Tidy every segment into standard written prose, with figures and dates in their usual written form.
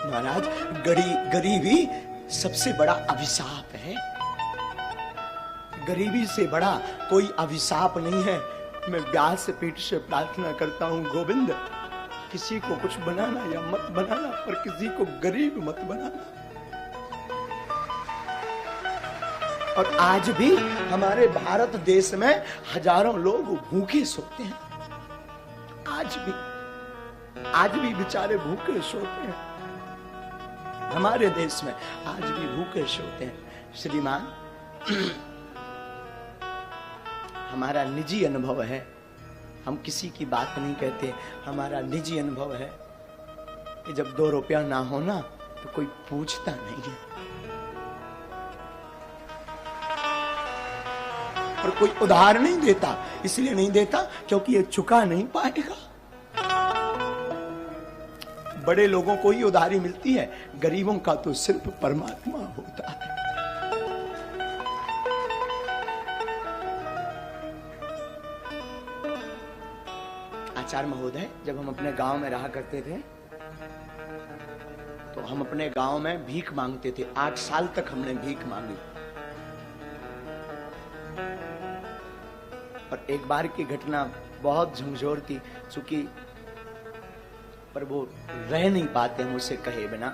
महाराज, गरीबी सबसे बड़ा अभिशाप है। गरीबी से बड़ा कोई अभिशाप नहीं है। मैं व्यास पीठ से प्रार्थना करता हूं, गोविंद, किसी को कुछ बनाना या मत बनाना, पर किसी को गरीब मत बनाना। और आज भी हमारे भारत देश में हजारों लोग भूखे सोते हैं। आज भी बेचारे भूखे सोते हैं। हमारे देश में आज भी भूखे सोते हैं। श्रीमान, हमारा निजी अनुभव है, हम किसी की बात नहीं कहते, हमारा निजी अनुभव है कि जब 2 रुपया ना हो ना तो कोई पूछता नहीं है, और कोई उधार नहीं देता। इसलिए नहीं देता क्योंकि ये चुका नहीं पाएगा। बड़े लोगों को ही उधारी मिलती है, गरीबों का तो सिर्फ परमात्मा होता है। आचार्य महोदय, जब हम अपने गांव में रहा करते थे तो हम अपने गांव में भीख मांगते थे। 8 साल तक हमने भीख मांगी। और एक बार की घटना बहुत झंझोर थी, चूंकि पर वो रह नहीं पाते हम उसे कहे बिना।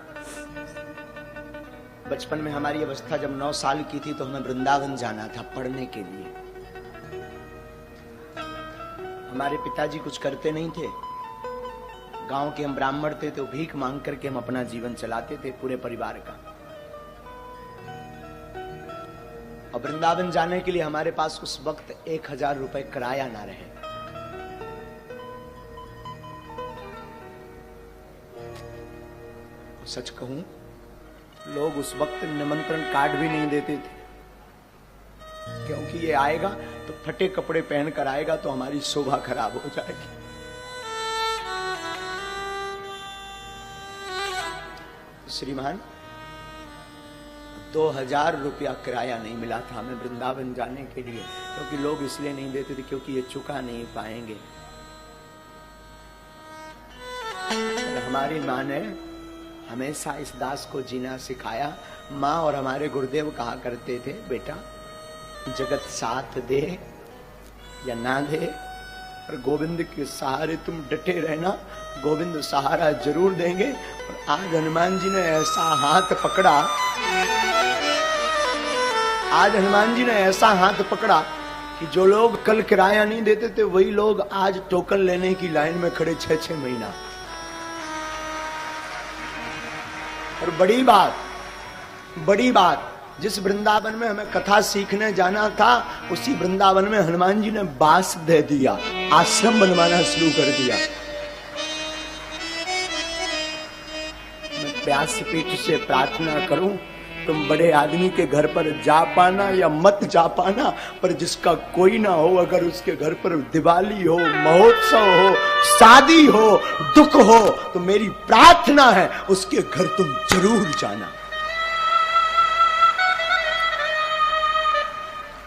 बचपन में हमारी अवस्था जब 9 साल की थी तो हमें वृंदावन जाना था पढ़ने के लिए। हमारे पिताजी कुछ करते नहीं थे, गांव के हम ब्राह्मण थे, तो भीख मांग करके हम अपना जीवन चलाते थे पूरे परिवार का। और वृंदावन जाने के लिए हमारे पास उस वक्त 1000 रुपए किराया ना रहे। सच कहूं, लोग उस वक्त निमंत्रण कार्ड भी नहीं देते थे, क्योंकि ये आएगा तो फटे कपड़े पहनकर आएगा तो हमारी शोभा खराब हो जाएगी। श्रीमान, 2000 रुपया किराया नहीं मिला था हमें वृंदावन जाने के लिए, क्योंकि लोग इसलिए नहीं देते थे क्योंकि ये चुका नहीं पाएंगे। हमारी माँ ने हमेशा इस दास को जीना सिखाया। माँ और हमारे गुरुदेव कहा करते थे, बेटा जगत साथ दे या ना दे, पर गोविंद के सहारे तुम डटे रहना, गोविंद सहारा जरूर देंगे। और आज हनुमान जी ने ऐसा हाथ पकड़ा, आज हनुमान जी ने ऐसा हाथ पकड़ा कि जो लोग कल किराया नहीं देते थे वही लोग आज टोकन लेने की लाइन में खड़े 6-6 महीना। और बड़ी बात, जिस वृंदावन में हमें कथा सीखने जाना था उसी वृंदावन में हनुमान जी ने बास दे दिया, आश्रम बनवाना शुरू कर दिया। मैं व्यासपीठ से प्रार्थना करूं, तुम बड़े आदमी के घर पर जा पाना या मत जा पाना, पर जिसका कोई ना हो, अगर उसके घर पर दिवाली हो, महोत्सव हो, शादी हो, दुख हो, तो मेरी प्रार्थना है उसके घर तुम जरूर जाना।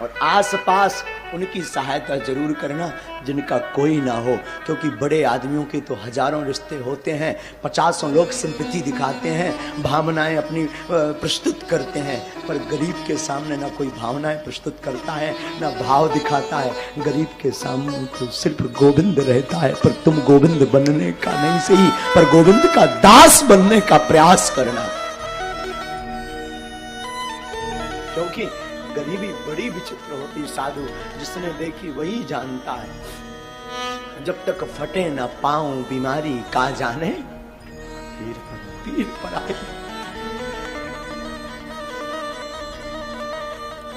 और आसपास उनकी सहायता जरूर करना जिनका कोई ना हो, क्योंकि बड़े आदमियों के तो हजारों रिश्ते होते हैं, 50 लोग सिंपैथी दिखाते हैं, भावनाएं अपनी प्रस्तुत करते हैं, पर गरीब के सामने ना कोई भावनाएं प्रस्तुत करता है ना भाव दिखाता है। गरीब के सामने तो सिर्फ गोविंद रहता है। पर तुम गोविंद बनने का नहीं सही, पर गोविंद का दास बनने का प्रयास करना, क्योंकि गरीबी बड़ी विचित्र होती। साधु जिसने देखी वही जानता है। जब तक फटे न पाऊं बीमारी का जाने, पीर पर आए।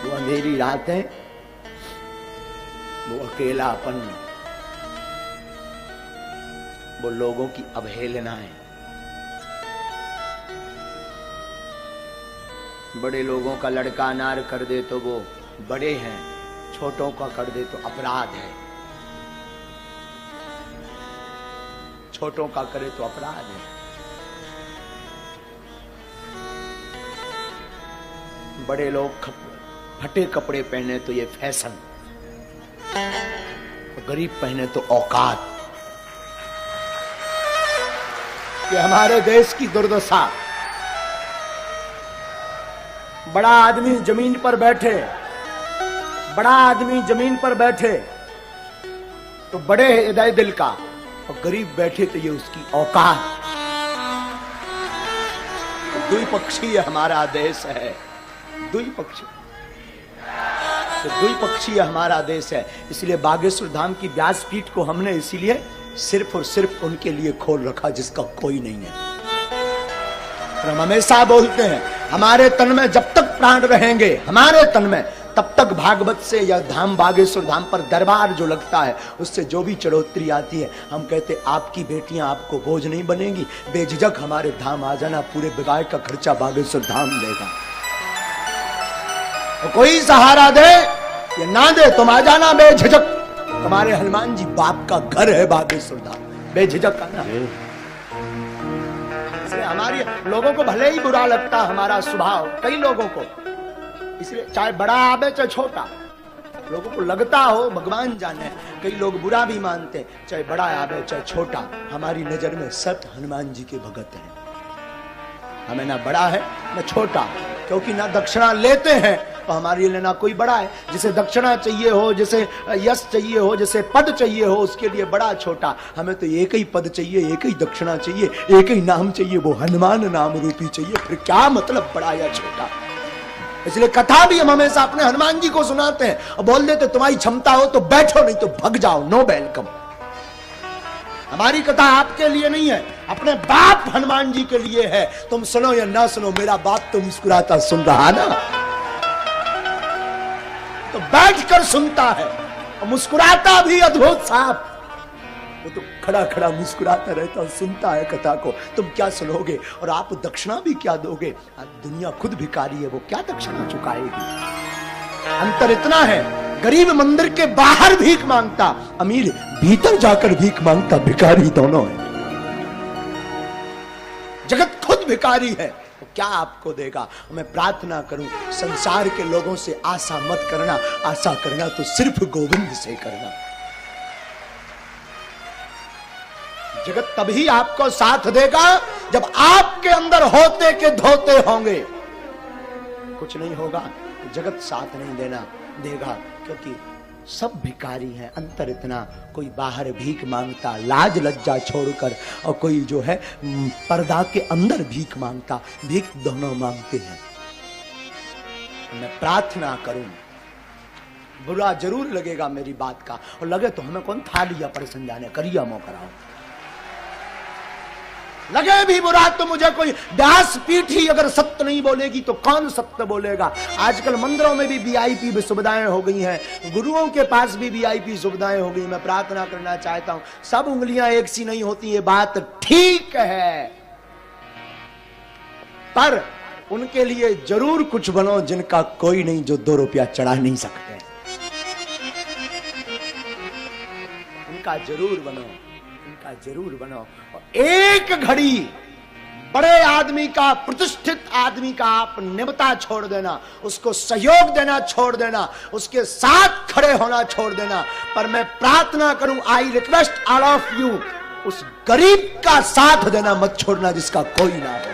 वो अंधेरी रातें, वो अकेलापन, वो लोगों की अवहेलनाएं। बड़े लोगों का लड़का अनार कर दे तो वो बड़े हैं, छोटों का कर दे तो अपराध है, छोटों का करे तो अपराध है। बड़े लोग फटे कपड़े पहने तो ये फैशन, गरीब पहने तो औकात। कि हमारे देश की दुर्दशा। बड़ा आदमी जमीन पर बैठे, बड़ा आदमी जमीन पर बैठे तो बड़े हृदय दिल का, और गरीब बैठे तो ये उसकी औकात। द्विपक्षीय हमारा देश है, द्विपक्षीय, तो द्विपक्षीय हमारा देश है। इसलिए बागेश्वर धाम की व्यासपीठ को हमने इसीलिए सिर्फ और सिर्फ उनके लिए खोल रखा जिसका कोई नहीं है। और हम हमेशा बोलते हैं हमारे तन में जब तक प्राण रहेंगे, हमारे तन में, तब तक भागवत से या धाम बागेश्वर धाम पर दरबार जो लगता है उससे जो भी चढ़ोतरी आती है, हम कहते आपकी बेटियां आपको बोझ नहीं बनेगी, बेझिझक हमारे धाम आ जाना, पूरे बिगाड़ का खर्चा बागेश्वर धाम लेगा। तो कोई सहारा दे या ना दे, तुम आ जाना बेझिझक। तुम्हारे हनुमान जी बाप का घर है बागेश्वर धाम, बेझिझक आना। इसलिए हमारी लोगों को भले ही बुरा लगता हमारा स्वभाव, कई लोगों को, इसलिए चाहे बड़ा आवे चाहे छोटा, लोगों को लगता हो, भगवान जाने, कई लोग बुरा भी मानते, चाहे बड़ा आवे चाहे छोटा, हमारी नजर में सब हनुमान जी के भगत हैं। हमें ना बड़ा है ना छोटा, क्योंकि ना दक्षिणा लेते हैं तो हमारे लिए ना कोई बड़ा है। जिसे दक्षिणा चाहिए हो, जिसे यश चाहिए हो, जिसे पद चाहिए हो, उसके लिए बड़ा छोटा। हमें तो एक ही पद चाहिए, एक ही दक्षिणा चाहिए, एक ही नाम चाहिए, वो हनुमान नाम रूपी चाहिए। फिर क्या मतलब बड़ा या छोटा। इसलिए कथा भी हम हमेशा अपने हनुमान जी को सुनाते हैं और बोल देते तुम्हारी क्षमता हो तो बैठो, नहीं तो भग जाओ, नो वेलकम। हमारी कथा आपके लिए नहीं है, अपने बाप हनुमान जी के लिए है। तुम सुनो या ना सुनो, मेरा बाप तो मुस्कुराता सुन रहा ना, तो बैठकर सुनता है और मुस्कुराता भी अद्भुत साहब। वो तो खड़ा खड़ा मुस्कुराता रहता और सुनता है कथा को। तुम क्या सुनोगे और आप दक्षिणा भी क्या दोगे? दुनिया खुद भिखारी है, वो क्या दक्षिणा चुकाएगी? अंतर इतना है, गरीब मंदिर के बाहर भीख मांगता, अमीर भीतर जाकर भीख मांगता, भिखारी दोनों है। जगत खुद भिखारी है, तो क्या आपको देगा? मैं प्रार्थना करूं संसार के लोगों से आशा मत करना, आशा करना तो सिर्फ गोविंद से करना। जगत तभी आपको साथ देगा जब आपके अंदर होते के धोते होंगे। कुछ नहीं होगा तो जगत साथ नहीं देगा, क्योंकि सब भिखारी हैं। अंतर इतना, कोई बाहर भीख मांगता लाज लज्जा छोड़कर, और कोई जो है पर्दा के अंदर भीख मांगता, भीख दोनों मांगते हैं। मैं प्रार्थना करूं, बुरा जरूर लगेगा मेरी बात का, और लगे तो हमें कौन था लिया पर समझाने, करिया मो कराओ। लगे भी बुरा तो मुझे कोई व्यासपीठ ही अगर सत्य नहीं बोलेगी तो कौन सत्य बोलेगा। आजकल मंदिरों में भी वीआईपी सुविधाएं हो गई हैं, गुरुओं के पास भी वीआईपी सुविधाएं हो गई। मैं प्रार्थना करना चाहता हूं, सब उंगलियां एक सी नहीं होती, ये बात ठीक है, पर उनके लिए जरूर कुछ बनो जिनका कोई नहीं, जो 2 रुपया चढ़ा नहीं सकते, उनका जरूर बनो, उनका जरूर बनो। एक घड़ी बड़े आदमी का, प्रतिष्ठित आदमी का आप निमता छोड़ देना, उसको सहयोग देना छोड़ देना, उसके साथ खड़े होना छोड़ देना। पर मैं प्रार्थना करूं, I request all of you, उस गरीब का साथ देना मत छोड़ना जिसका कोई ना हो।